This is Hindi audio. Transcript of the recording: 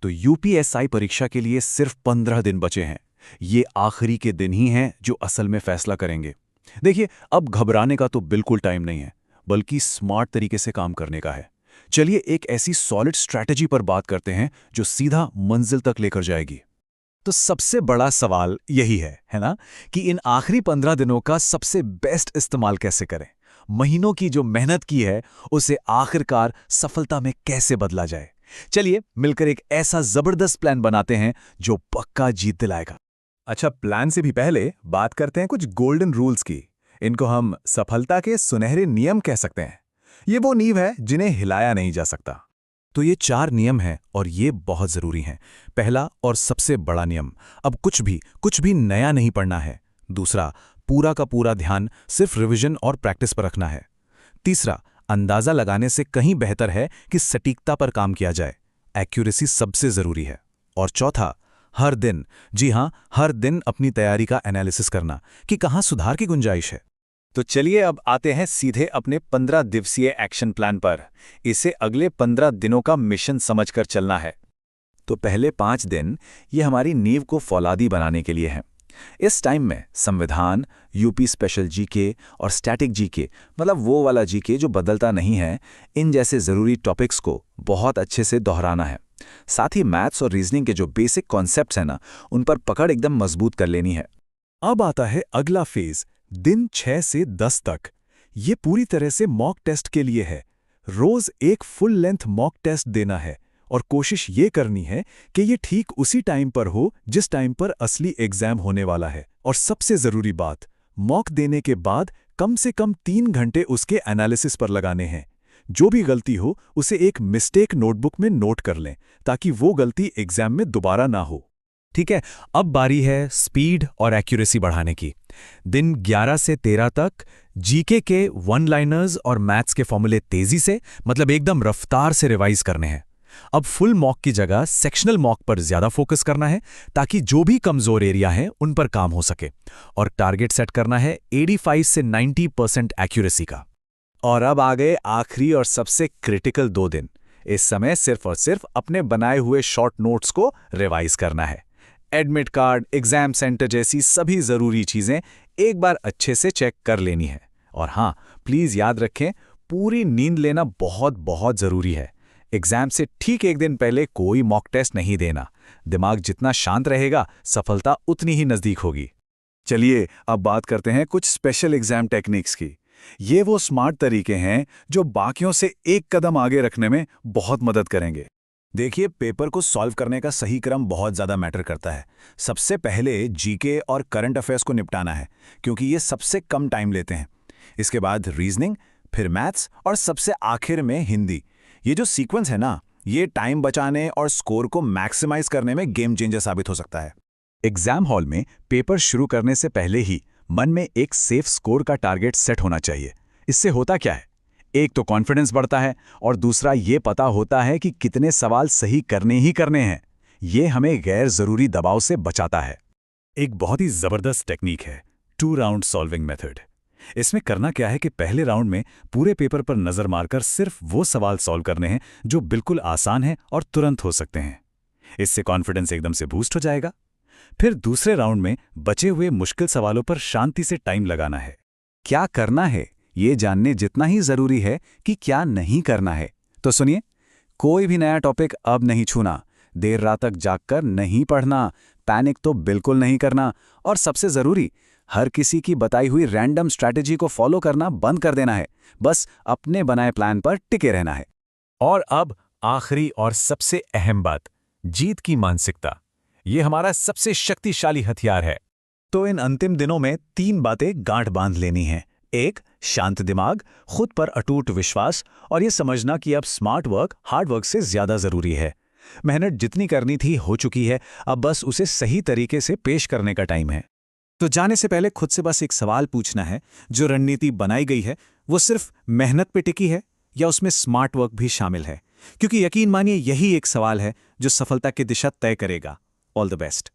तो यूपीएसआई परीक्षा के लिए सिर्फ 15 दिन बचे हैं। ये आखिरी के दिन ही हैं जो असल में फैसला करेंगे। देखिए, अब घबराने का तो बिल्कुल टाइम नहीं है, बल्कि स्मार्ट तरीके से काम करने का है। चलिए एक ऐसी सॉलिड स्ट्रैटेजी पर बात करते हैं जो सीधा मंजिल तक लेकर जाएगी। तो सबसे बड़ा सवाल यही है ना, कि इन आखिरी 15 दिनों का सबसे बेस्ट इस्तेमाल कैसे करें। महीनों की जो मेहनत की है उसे आखिरकार सफलता में कैसे बदला जाए। चलिए मिलकर एक ऐसा जबरदस्त प्लान बनाते हैं जो पक्का जीत दिलाएगा। अच्छा, प्लान से भी पहले बात करते हैं कुछ गोल्डन रूल्स की। इनको हम सफलता के सुनहरे नियम कह सकते हैं। ये वो नींव है जिन्हें हिलाया नहीं जा सकता। तो ये 4 नियम हैं और ये बहुत ज़रूरी हैं। पहला और सबसे बड़ा नियम, अब कुछ भी नया नहीं पढ़ना है। दूसरा, पूरा का पूरा ध्यान सिर्फ रिवीजन और प्रैक्टिस पर रखना है। तीसरा, अंदाज़ा लगाने से कहीं बेहतर है कि सटीकता पर काम किया जाए। एक्यूरेसी सबसे ज़रूरी है। और चौथा, हर दिन, जी हाँ, हर दिन अपनी तैयारी का एनालिसिस करना कि कहाँ सुधार की गुंजाइश है। तो चलिए अब आते हैं सीधे अपने 15 दिवसीय एक्शन प्लान पर। इसे अगले 15 दिनों का मिशन समझकर चलना है। तो पहले 5 दिन ये हमारी नींव को फौलादी बनाने के लिए हैं। इस टाइम में संविधान, यूपी स्पेशल जीके और स्टैटिक जीके, मतलब वो वाला जीके जो बदलता नहीं है, इन जैसे ज़रूरी टॉपिक्स को बहुत अच्छे से दोहराना है। साथ ही मैथ्स और रीजनिंग के जो बेसिक कॉन्सेप्ट्स हैं ना, उन पर पकड़ एकदम मजबूत कर लेनी है। अब आता है अगला फेज, दिन 6 से 10 तक। ये पूरी तरह से मॉक टेस्ट के लिए है। रोज एक फुल लेंथ मॉक टेस्ट देना है और कोशिश ये करनी है कि ये ठीक उसी टाइम पर हो जिस टाइम पर असली एग्जाम होने वाला है। और सबसे ज़रूरी बात, मॉक देने के बाद कम से कम 3 घंटे उसके एनालिसिस पर लगाने हैं। जो भी गलती हो उसे एक मिस्टेक नोटबुक में नोट कर लें ताकि वो गलती एग्जाम में दोबारा ना हो। ठीक है, अब बारी है स्पीड और एक्यूरेसी बढ़ाने की। दिन 11 से 13 तक जीके के वन लाइनर्स और मैथ्स के फॉर्मूले तेजी से, मतलब एकदम रफ्तार से रिवाइज करने हैं। अब फुल मॉक की जगह सेक्शनल मॉक पर ज्यादा फोकस करना है ताकि जो भी कमजोर एरिया हैं उन पर काम हो सके। और टारगेट सेट करना है 85 से 90% एक्यूरेसी का। और अब आ गए आखिरी और सबसे क्रिटिकल 2 दिन। इस समय सिर्फ और सिर्फ अपने बनाए हुए शॉर्ट नोट्स को रिवाइज करना है। एडमिट कार्ड, एग्जाम सेंटर जैसी सभी ज़रूरी चीज़ें एक बार अच्छे से चेक कर लेनी है। और हाँ, प्लीज़ याद रखें, पूरी नींद लेना बहुत बहुत ज़रूरी है। एग्जाम से ठीक एक दिन पहले कोई मॉक टेस्ट नहीं देना। दिमाग जितना शांत रहेगा, सफलता उतनी ही नज़दीक होगी। चलिए अब बात करते हैं कुछ स्पेशल एग्जाम टेक्निक्स की। ये वो स्मार्ट तरीके हैं जो बाकियों से एक कदम आगे रखने में बहुत मदद करेंगे। देखिए, पेपर को सॉल्व करने का सही क्रम बहुत ज़्यादा मैटर करता है। सबसे पहले जीके और करंट अफेयर्स को निपटाना है, क्योंकि ये सबसे कम टाइम लेते हैं। इसके बाद रीजनिंग, फिर मैथ्स और सबसे आखिर में हिंदी। ये जो सीक्वेंस है ना, ये टाइम बचाने और स्कोर को मैक्सिमाइज करने में गेम चेंजर साबित हो सकता है। एग्जाम हॉल में पेपर शुरू करने से पहले ही मन में एक सेफ स्कोर का टारगेट सेट होना चाहिए। इससे होता क्या है, एक तो कॉन्फिडेंस बढ़ता है और दूसरा ये पता होता है कि कितने सवाल सही करने ही करने हैं। ये हमें गैर जरूरी दबाव से बचाता है। एक बहुत ही जबरदस्त टेक्निक है 2 राउंड सॉल्विंग मेथड। इसमें करना क्या है कि पहले राउंड में पूरे पेपर पर नजर मारकर सिर्फ वो सवाल सॉल्व करने हैं जो बिल्कुल आसान हैं और तुरंत हो सकते हैं। इससे कॉन्फिडेंस एकदम से बूस्ट हो जाएगा। फिर दूसरे राउंड में बचे हुए मुश्किल सवालों पर शांति से टाइम लगाना है। क्या करना है ये जानने जितना ही जरूरी है कि क्या नहीं करना है। तो सुनिए, कोई भी नया टॉपिक अब नहीं छूना, देर रात तक जागकर नहीं पढ़ना, पैनिक तो बिल्कुल नहीं करना, और सबसे जरूरी, हर किसी की बताई हुई रैंडम स्ट्रैटेजी को फॉलो करना बंद कर देना है। बस अपने बनाए प्लान पर टिके रहना है। और अब आखिरी और सबसे अहम बात, जीत की मानसिकता। ये हमारा सबसे शक्तिशाली हथियार है। तो इन अंतिम दिनों में 3 बातें गांठ बांध लेनी हैं। 1, शांत दिमाग, खुद पर अटूट विश्वास और ये समझना कि अब स्मार्ट वर्क हार्ड वर्क से ज्यादा जरूरी है। मेहनत जितनी करनी थी हो चुकी है, अब बस उसे सही तरीके से पेश करने का टाइम है। तो जाने से पहले खुद से बस एक सवाल पूछना है, जो रणनीति बनाई गई है वो सिर्फ मेहनत पे टिकी है या उसमें स्मार्ट वर्क भी शामिल है? क्योंकि यकीन मानिए, यही एक सवाल है जो सफलता की दिशा तय करेगा। All the best.